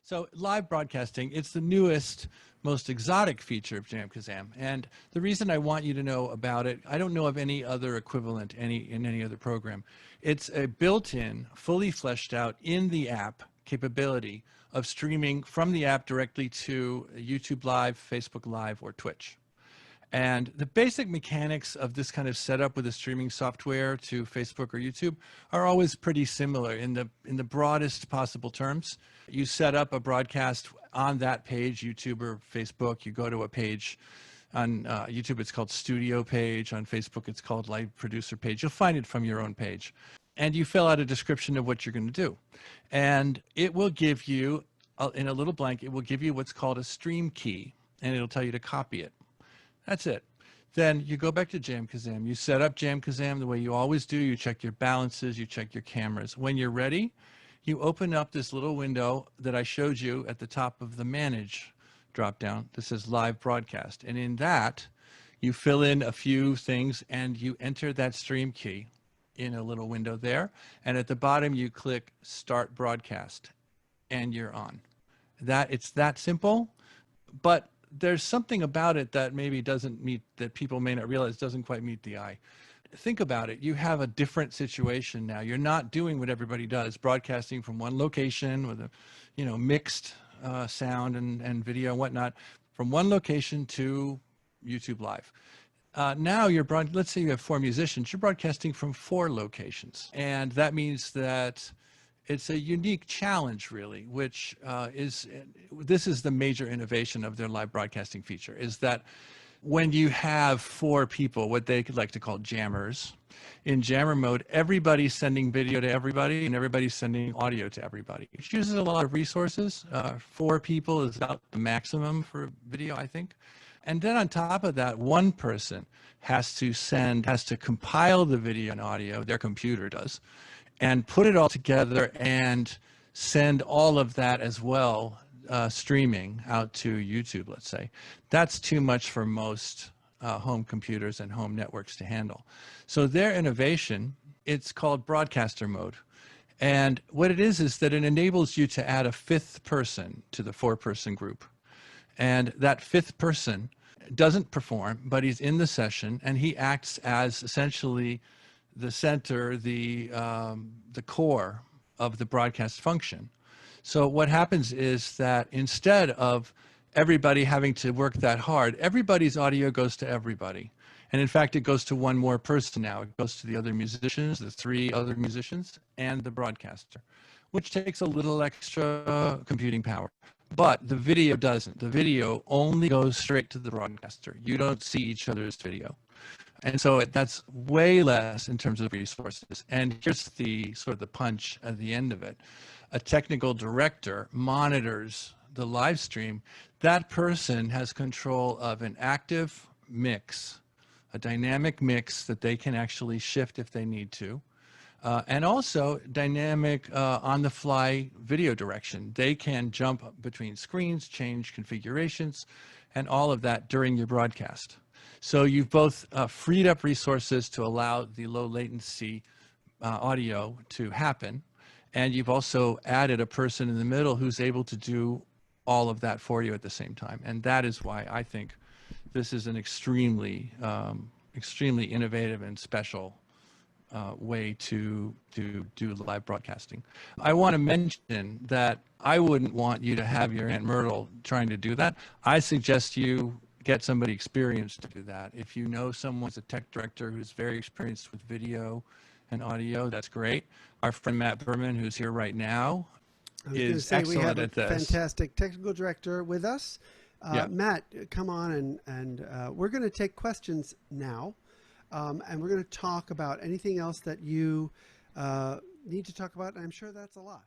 So live broadcasting, it's the newest, most exotic feature of JamKazam. And the reason I want you to know about it, I don't know of any other equivalent in any other program. It's a built-in, fully fleshed out in the app capability of streaming from the app directly to YouTube Live, Facebook Live, or Twitch. And the basic mechanics of this kind of setup with the streaming software to Facebook or YouTube are always pretty similar in the broadest possible terms. You set up a broadcast on that page, YouTube or Facebook. You go to a page on YouTube, it's called Studio page. On Facebook, it's called Live Producer page. You'll find it from your own page. And you fill out a description of what you're going to do. And it will give you, in a little blank, it will give you what's called a stream key, and it'll tell you to copy it. That's it. Then you go back to JamKazam. You set up JamKazam the way you always do. You check your balances, you check your cameras. When you're ready, you open up this little window that I showed you at the top of the Manage dropdown that says Live Broadcast. And in that, you fill in a few things and you enter that stream key in a little window there. And at the bottom, you click Start Broadcast, and you're on. It's that simple, but there's something about it that maybe doesn't meet, that people may not realize doesn't quite meet the eye. Think about it. You have a different situation now. You're not doing what everybody does, broadcasting from one location with a mixed sound and video and whatnot, from one location to YouTube Live. Now let's say you have 4 musicians, you're broadcasting from 4 locations. And that means that it's a unique challenge, really, which this is the major innovation of their live broadcasting feature, is that when you have 4 people, what they could like to call jammers, in jammer mode, everybody's sending video to everybody and everybody's sending audio to everybody, which uses a lot of resources. 4 people is about the maximum for video, I think. And then on top of that, one person has to compile the video and audio, their computer does, and put it all together and send all of that as well, streaming out to YouTube, let's say. That's too much for most home computers and home networks to handle. So their innovation, it's called broadcaster mode. And what it is that it enables you to add a 5th person to the 4-person group. And that 5th person doesn't perform, but he's in the session, and he acts as essentially the center, the core of the broadcast function. So what happens is that instead of everybody having to work that hard, everybody's audio goes to everybody. And in fact, it goes to one more person now. It goes to the other musicians, the 3 other musicians, and the broadcaster, which takes a little extra computing power. But the video doesn't. The video only goes straight to the broadcaster. You don't see each other's video. And so that's way less in terms of resources. And here's the sort of the punch at the end of it. A technical director monitors the live stream. That person has control of an active mix, a dynamic mix that they can actually shift if they need to. And also dynamic on-the-fly video direction. They can jump between screens, change configurations, and all of that during your broadcast. So you've both freed up resources to allow the low latency audio to happen, and you've also added a person in the middle who's able to do all of that for you at the same time. And that is why I think this is an extremely, extremely innovative and special way to do live broadcasting. I want to mention that I wouldn't want you to have your Aunt Myrtle trying to do that. I suggest you get somebody experienced to do that. If you know someone's a tech director who's very experienced with video and audio, that's great. Our friend Matt Berman, who's here right now, is excellent at this. We have a fantastic technical director with us. Yeah. Matt, come on, and we're going to take questions now. And we're going to talk about anything else that you need to talk about. And I'm sure that's a lot.